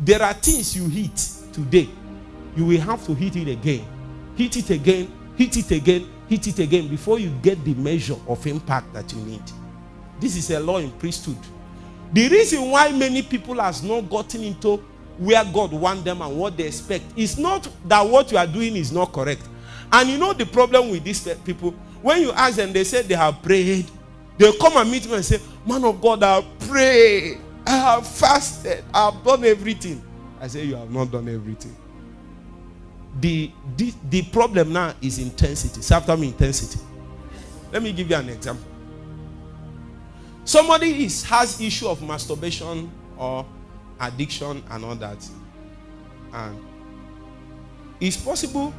There are things you hit today. You will have to hit it again. Hit it again, hit it again, hit it again before you get the measure of impact that you need. This is a law in priesthood. The reason why many people has not gotten into where God wants them and what they expect is not that what you are doing is not correct. And you know the problem with these people, when you ask them, they say they have prayed. They'll come and meet me and say, man of God, I have prayed, I have fasted, I have done everything. I say, you have not done everything. The problem now is intensity. Say after me, intensity. Let me give you an example. Somebody has issue of masturbation or addiction and all that. And it's possible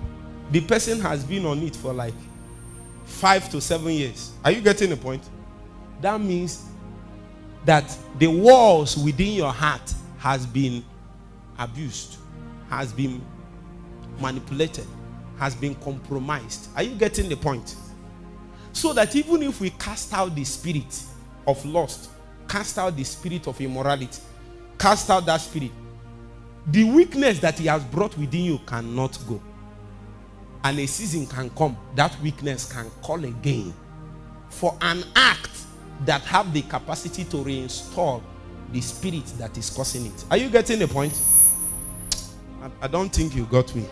the person has been on it for like 5 to 7 years. Are you getting the point? That means that the walls within your heart has been abused, has been manipulated, has been compromised. Are you getting the point? So that even if we cast out the spirit of lust, cast out the spirit of immorality, cast out that spirit, the weakness that he has brought within you cannot go. And a season can come, that weakness can call again for an act that have the capacity to reinstall the spirit that is causing it. Are you getting the point? I don't think you got me.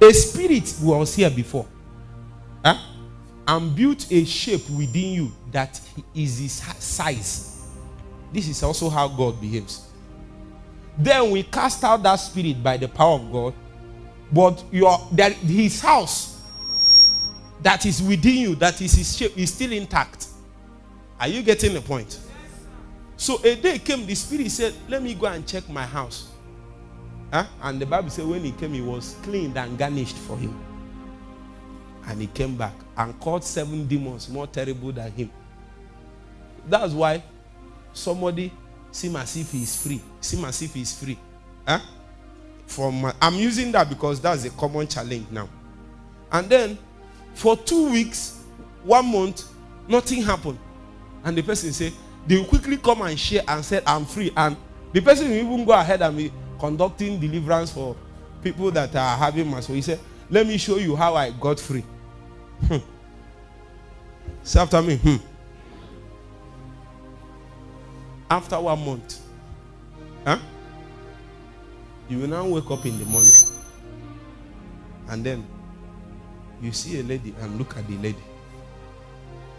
A spirit was here before, and built a shape within you that is his size. This is also how God behaves. Then we cast out that spirit by the power of God, but his house that is within you, that is his shape, is still intact. Are you getting the point? So a day came, the spirit said, let me go and check my house. And the Bible said when he came, he was cleaned and garnished for him. And he came back and caught 7 demons more terrible than him. That's why somebody seems as if he is free. Seems as if he is free. I'm using that because that's a common challenge now. And then for 2 weeks, 1 month, nothing happened. And the person said, they will quickly come and share and said, I'm free. And the person will even go ahead and be conducting deliverance for people that are having mass. So he said, let me show you how I got free. Say after me. After 1 month, you will now wake up in the morning. And then you see a lady and look at the lady.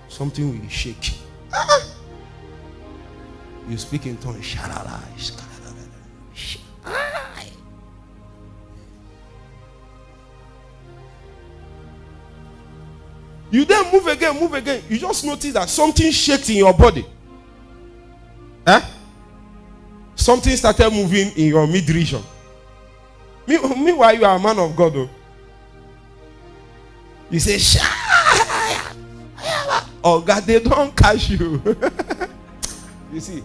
Something will shake. You speak in tongues. You then move again. You just notice that something shakes in your body. Something started moving in your mid-region. Meanwhile, you are a man of God, though. You say, oh God, they don't catch you. You see,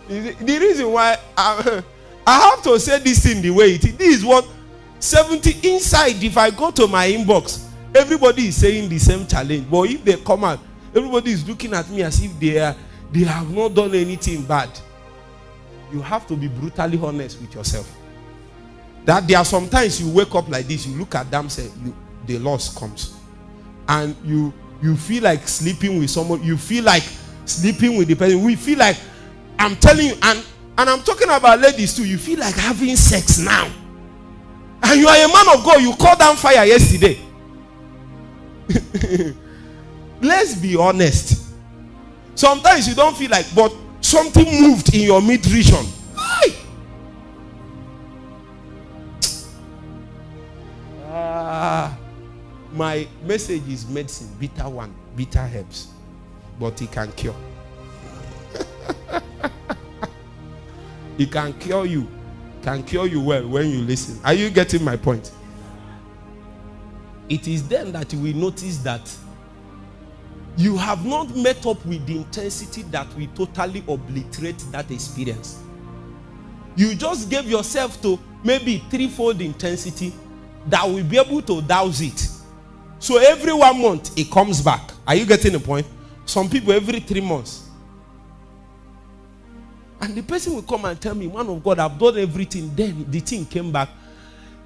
the reason why I have to say this thing the way it is. This is what 70 inside. If I go to my inbox, everybody is saying the same challenge. But if they come out, everybody is looking at me as if they have not done anything bad. You have to be brutally honest with yourself. That there are sometimes you wake up like this, you look at them, say, the loss comes. And you feel like sleeping with someone, you feel like sleeping with the person. We feel like, I'm telling you, and I'm talking about ladies too, you feel like having sex now. And you are a man of God, you called down fire yesterday. Let's be honest. Sometimes you don't feel like, but something moved in your mid-region. My message is medicine, bitter one, bitter herbs, but it can cure. It can cure you well when you listen. Are you getting my point? It is then that you will notice that you have not met up with the intensity that will totally obliterate that experience. You just gave yourself to maybe 3-fold intensity that will be able to douse it. So every 1 month it comes back. Are you getting the point? Some people every 3 months. And the person will come and tell me, man of God, I've done everything. Then the thing came back.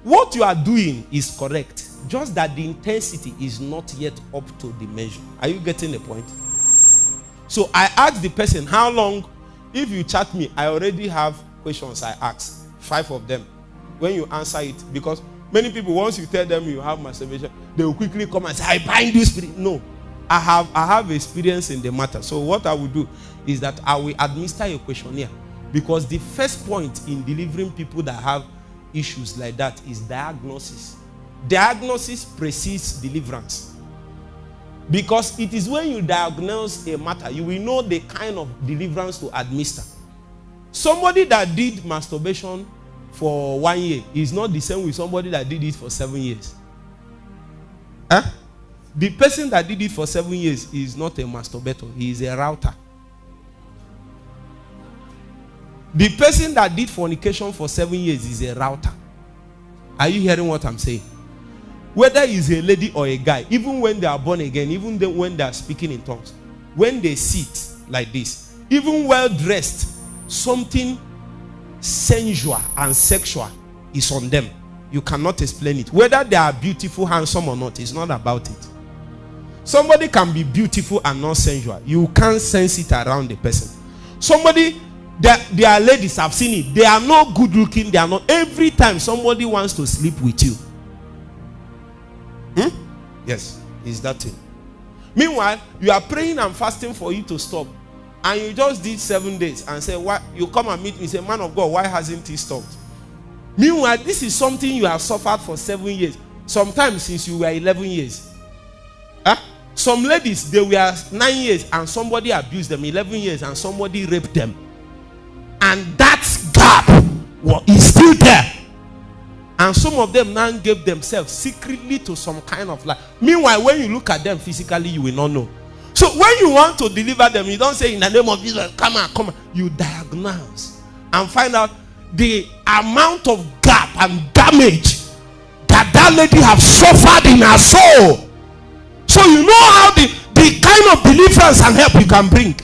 What you are doing is correct. Just that the intensity is not yet up to the measure. Are you getting the point? So I asked the person, how long? If you chat me, I already have questions I ask. 5 of them. When you answer it, because many people, once you tell them you have masturbation, they will quickly come and say, I bind you spirit. No. I have experience in the matter. So what I will do is that I will administer a questionnaire, because the first point in delivering people that have issues like that is diagnosis. Diagnosis precedes deliverance, because it is when you diagnose a matter you will know the kind of deliverance to administer. Somebody that did masturbation for 1 year is not the same with somebody that did it for 7 years. Huh? The person that did it for 7 years is not a masturbator. He is a router. The person that did fornication for 7 years is a router. Are you hearing what I'm saying? Whether it's a lady or a guy, even when they are born again, even when they are speaking in tongues, when they sit like this, even well dressed, something sensual and sexual is on them. You cannot explain it. Whether they are beautiful, handsome or not, it's not about it. Somebody can be beautiful and not sensual. You can't sense it around the person. Somebody, there are ladies, I've seen it. They are not good looking. They are not. Every time somebody wants to sleep with you. Yes, it's that thing. Meanwhile, you are praying and fasting for you to stop. And you just did 7 days and say, why? You come and meet me, say, man of God, why hasn't he stopped? Meanwhile, this is something you have suffered for 7 years. Sometimes since you were 11 years. Huh? Some ladies, they were 9 years and somebody abused them, 11 years and somebody raped them. And that gap is still there. And some of them now gave themselves secretly to some kind of life. Meanwhile, when you look at them physically, you will not know. So when you want to deliver them, you don't say in the name of Jesus, come on. You diagnose and find out the amount of gap and damage that lady have suffered in her soul. So you know how the kind of deliverance and help you can bring.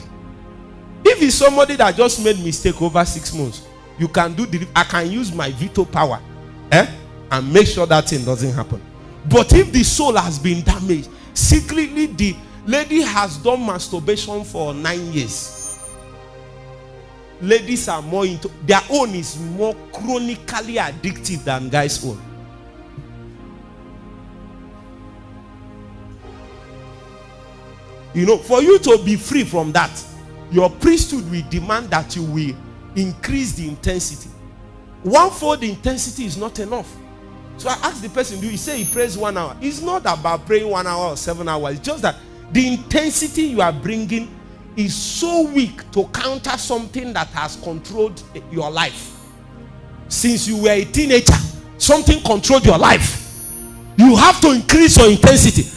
If it's somebody that just made mistake over 6 months, you can do I can use my veto power and make sure that thing doesn't happen. But if the soul has been damaged, secretly the lady has done masturbation for 9 years. Ladies are more into their own, is more chronically addictive than guys' own. You know, for you to be free from that, your priesthood will demand that you will increase the intensity. 1/4 intensity is not enough. So I asked the person, do you say he prays 1 hour? It's not about praying 1 hour or 7 hours. It's just that the intensity you are bringing is so weak to counter something that has controlled your life. Since you were a teenager, something controlled your life. You have to increase your intensity.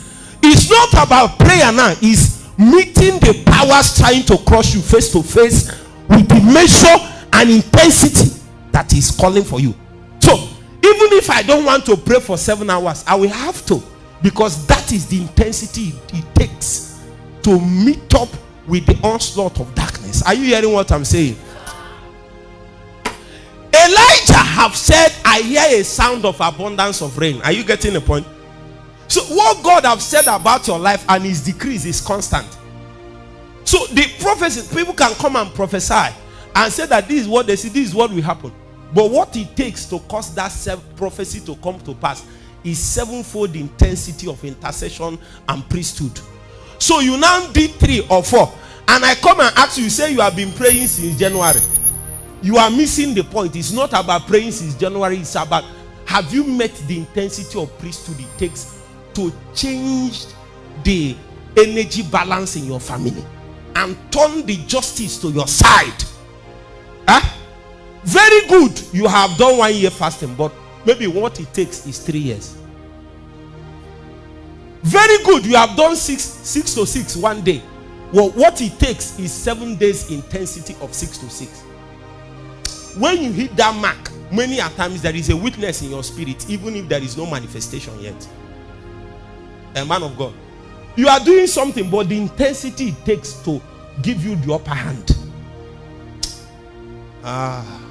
It's not about prayer now. It's meeting the powers trying to crush you face to face with the measure and intensity that is calling for you. So even if I don't want to pray for 7 hours, I will have to, because that is the intensity it takes to meet up with the onslaught of darkness. Are you hearing what I'm saying? Elijah have said, I hear a sound of abundance of rain. Are you getting the point? So what God have said about your life and his decrees is constant. So the prophecy, people can come and prophesy and say that this is what they see, this is what will happen. But what it takes to cause that prophecy to come to pass is 7-fold intensity of intercession and priesthood. So you now did 3 or 4, and I come and ask you, you say you have been praying since January. You are missing the point. It's not about praying since January. It's about, have you met the intensity of priesthood it takes to change the energy balance in your family and turn the justice to your side? Very good. You have done 1 year fasting, but maybe what it takes is 3 years. Very good. You have done 6 to 6 1 day. Well, what it takes is 7 days intensity of 6 to 6. When you hit that mark, many a times there is a witness in your spirit, even if there is no manifestation yet. A man of God, you are doing something, but the intensity it takes to give you the upper hand. Ah.